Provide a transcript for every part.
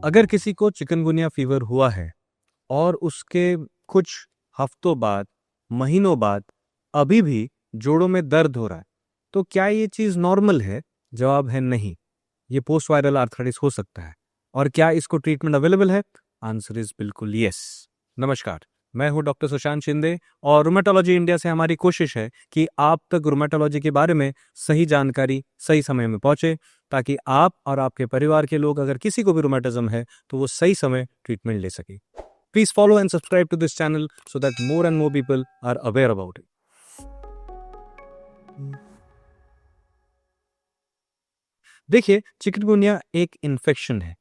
अगर किसी को चिकनगुनिया फीवर हुआ है और उसके कुछ हफ्तों बाद, महीनों बाद अभी भी जोड़ों में दर्द हो रहा है, तो क्या ये चीज़ नॉर्मल है? जवाब है नहीं। ये पोस्ट वायरल आर्थराइटिस हो सकता है। और क्या इसको ट्रीटमेंट अवेलेबल है? आंसर इज बिल्कुल यस। नमस्कार, मैं हूं डॉक्टर सुशांत शिंदे और रूमेटोलॉजी इंडिया से हमारी कोशिश है कि आप तक रूमेटोलॉजी के बारे में सही जानकारी सही समय में पहुंचे, ताकि आप और आपके परिवार के लोग, अगर किसी को भी रूमेटिज्म है, तो वो सही समय ट्रीटमेंट ले सके। Please follow and subscribe to this channel so that more and more people are aware about it. देखिए, चिकनगुनिया एक इन्फेक्शन है।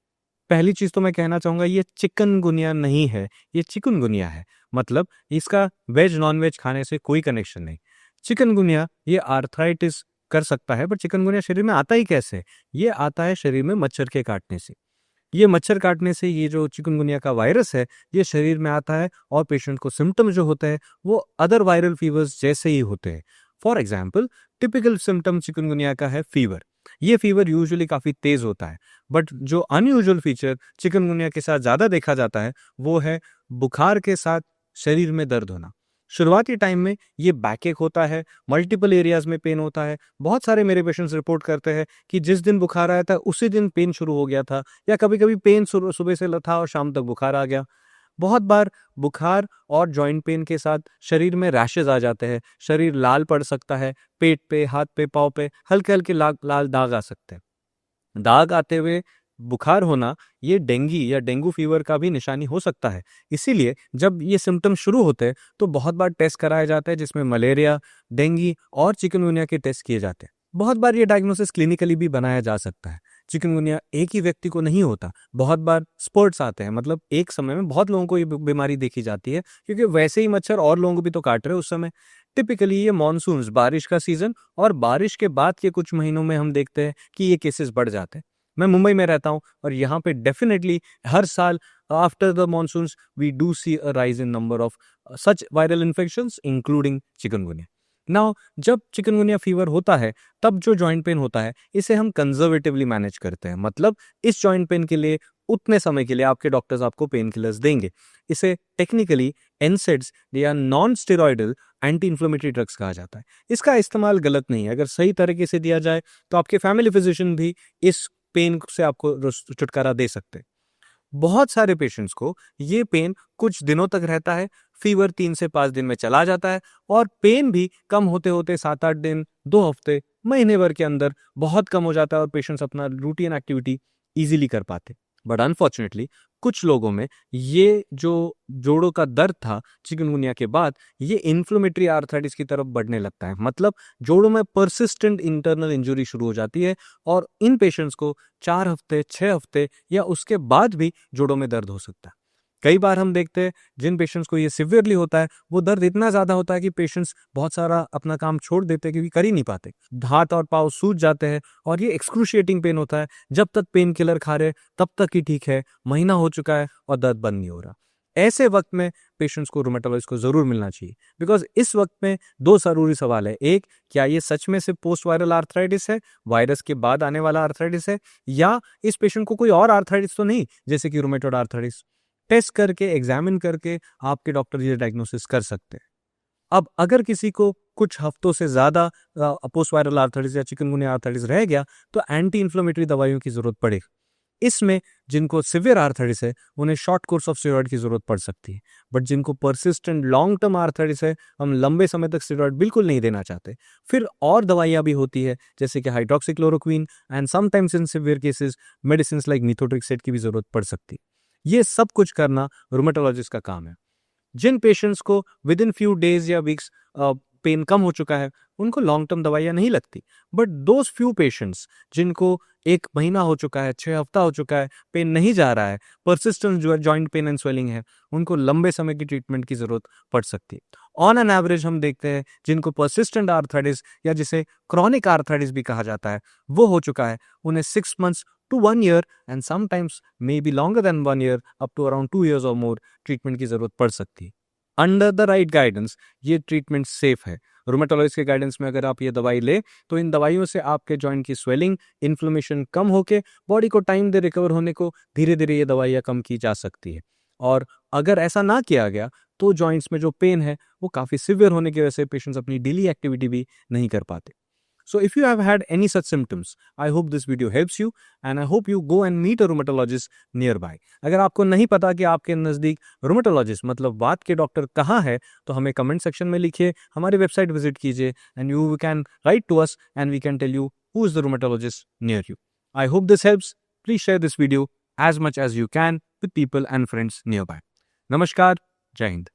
पहली चीज तो मैं कहना चाहूंगा, ये चिकनगुनिया नहीं है, ये चिकुनगुनिया है। मतलब इसका वेज नॉन वेज खाने से कोई कनेक्शन नहीं। चिकनगुनिया ये आर्थराइटिस कर सकता है, पर चिकनगुनिया शरीर में आता ही कैसे? ये आता है शरीर में मच्छर के काटने से। ये मच्छर काटने से ये जो चिकनगुनिया का वायरस है, ये शरीर में आता है और पेशेंट को सिम्टम जो होते हैं वो अदर वायरल फीवर्स जैसे ही होते हैं। For example, typical symptom chikungunya का है फीवर। ये फीवर यूजुअली काफी तेज होता है, बट जो अनयूजुअल फीचर चिकनगुनिया के साथ ज्यादा देखा जाता है वो है बुखार के साथ शरीर में दर्द होना। शुरुआती टाइम में ये बैकएक होता है, मल्टीपल एरियाज में पेन होता है। बहुत सारे मेरे पेशेंट्स रिपोर्ट करते हैं कि जिस दिन बुखार आया था उसी दिन पेन शुरू हो गया था, या कभी कभी पेन सुबह से था और शाम तक बुखार आ गया। बहुत बार बुखार और जॉइंट पेन के साथ शरीर में रैशेज आ जाते हैं, शरीर लाल पड़ सकता है, पेट पे, हाथ पे, पाँव पे हल्के हल्के लाल दाग आ सकते हैं। दाग आते हुए बुखार होना ये डेंगी या डेंगू फीवर का भी निशानी हो सकता है। इसीलिए जब ये सिम्टम शुरू होते हैं तो बहुत बार टेस्ट कराया जाता है, जिसमें मलेरिया, डेंगी और चिकनगुनिया के टेस्ट किए जाते हैं। बहुत बार ये डायग्नोसिस क्लिनिकली भी बनाया जा सकता है। चिकनगुनिया एक ही व्यक्ति को नहीं होता, बहुत बार स्पर्ट्स आते हैं, मतलब एक समय में बहुत लोगों को ये बीमारी देखी जाती है, क्योंकि वैसे ही मच्छर और लोगों को भी तो काट रहे हैं उस समय। टिपिकली ये मानसून, बारिश का सीजन और बारिश के बाद के कुछ महीनों में हम देखते हैं कि ये केसेस बढ़ जाते हैं। मैं मुंबई में रहता हूँ और यहाँ पे डेफिनेटली हर साल after the monsoons we do see a rise in number of such viral infections including chikungunya. Now, जब चिकनगुनिया फीवर होता है तब जो जॉइंट पेन होता है इसे हम कंजर्वेटिवली मैनेज करते हैं। मतलब इस जॉइंट पेन के लिए उतने समय के लिए आपके डॉक्टर्स आपको पेन किलर्स देंगे। इसे टेक्निकली एनसेड्स या non steroidal anti inflammatory drugs कहा जाता है। इसका इस्तेमाल गलत नहीं है, अगर सही तरीके से दिया जाए तो आपके फैमिली फिजिशियन भी इस पेन से आपको छुटकारा दे सकते हैं। बहुत सारे पेशेंट्स को ये पेन कुछ दिनों तक रहता है, फीवर 3 से 5 दिन में चला जाता है और पेन भी कम होते होते 7-8 दिन, 2 हफ्ते, महीने भर के अंदर बहुत कम हो जाता है और पेशेंट्स अपना रूटीन एक्टिविटी इजीली कर पाते। बट अनफॉर्चुनेटली कुछ लोगों में ये जो जोड़ों का दर्द था चिकनगुनिया के बाद, ये इन्फ्लेमेटरी आर्थराइटिस की तरफ बढ़ने लगता है। मतलब जोड़ों में परसिस्टेंट इंटरनल इंजरी शुरू हो जाती है और इन पेशेंट्स को 4 हफ्ते, 6 हफ्ते या उसके बाद भी जोड़ों में दर्द हो सकता है। कई बार हम देखते हैं जिन पेशेंट्स को ये सिवियरली होता है वो दर्द इतना ज्यादा होता है कि पेशेंट्स बहुत सारा अपना काम छोड़ देते हैं, क्योंकि कर ही नहीं पाते। हाथ और पाँव सूज जाते हैं और ये एक्सक्रूशिएटिंग पेन होता है। जब तक पेन किलर खा रहे तब तक ही ठीक है, महीना हो चुका है और दर्द बंद नहीं हो रहा। ऐसे वक्त में पेशेंट्स को रूमेटोलॉजिस्ट को जरूर मिलना चाहिए, बिकॉज इस वक्त में 2 जरूरी सवाल है। एक, क्या ये सच में से पोस्ट वायरल आर्थराइटिस है, वायरस के बाद आने वाला आर्थराइटिस है, या इस पेशेंट को कोई और आर्थराइटिस तो नहीं, जैसे कि रूमेटॉइड आर्थराइटिस। टेस्ट करके, एग्जामिन करके आपके डॉक्टर ये डायग्नोसिस कर सकते हैं। अब अगर किसी को कुछ हफ्तों से ज्यादा पोस्ट वायरल आर्थराइटिस या चिकनगुनिया आर्थराइटिस रह गया तो एंटी इन्फ्लेमेटरी दवाइयों की जरूरत पड़ेगी। इसमें जिनको सिवियर आर्थराइटिस है उन्हें शॉर्ट कोर्स ऑफ स्टेरॉइड की जरूरत पड़ सकती है, बट जिनको परसिस्टेंट लॉन्ग टर्म आर्थराइटिस है, हम लंबे समय तक स्टेरॉइड बिल्कुल नहीं देना चाहते। फिर और दवाइयां भी होती है, जैसे कि hydroxychloroquine and sometimes in severe cases medicine like methotrexate की भी जरूरत पड़ सकती है। ये सब कुछ करना रूमेटोलॉजिस्ट का काम है। जिन पेशेंट्स को विद इन फ्यू डेज या वीक्स पेन कम हो चुका है उनको लॉन्ग टर्म दवाइयां नहीं लगती, बट दोज फ्यू पेशेंट्स जिनको 1 महीना हो चुका है, 6 हफ्ता हो चुका है, पेन नहीं जा रहा है, परसिस्टेंट जो जॉइंट पेन एंड स्वेलिंग है, उनको लंबे समय की ट्रीटमेंट की जरूरत पड़ सकती है। ऑन एन एवरेज हम देखते हैं जिनको परसिस्टेंट आर्थराइटिस या जिसे क्रॉनिक आर्थराइटिस भी कहा जाता है वो हो चुका है, उन्हें 6 months to 1 year and sometimes maybe longer than 1 year up to around 2 years or more treatment की जरूरत पड़ सकती है। अंडर द राइट गाइडेंस ये ट्रीटमेंट सेफ है। रूमेटोलॉजिस्ट के गाइडेंस में अगर आप ये दवाई ले तो इन दवाइयों से आपके जॉइंट की स्वेलिंग, इन्फ्लेमेशन कम होके बॉडी को टाइम दे रिकवर होने को, धीरे धीरे ये दवाइयाँ कम की जा सकती है। और अगर ऐसा ना किया गया तो जॉइंट्स में जो पेन है वो काफ़ी सिवियर होने की वजह से पेशेंट्स अपनी डेली एक्टिविटी भी नहीं कर पाते। So if you have had any such symptoms, I hope this video helps you and I hope you go and meet a rheumatologist nearby. अगर आपको नहीं पता कि आपके नज़दीक rheumatologist मतलब वात के डॉक्टर कहाँ है तो हमें कमेंट सेक्शन में लिखिए, हमारी वेबसाइट विजिट कीजिए and you can write to us and we can tell you who is the rheumatologist near you. I hope this helps. Please share this video as much as you can with people and friends nearby. नमस्कार, जय हिंद।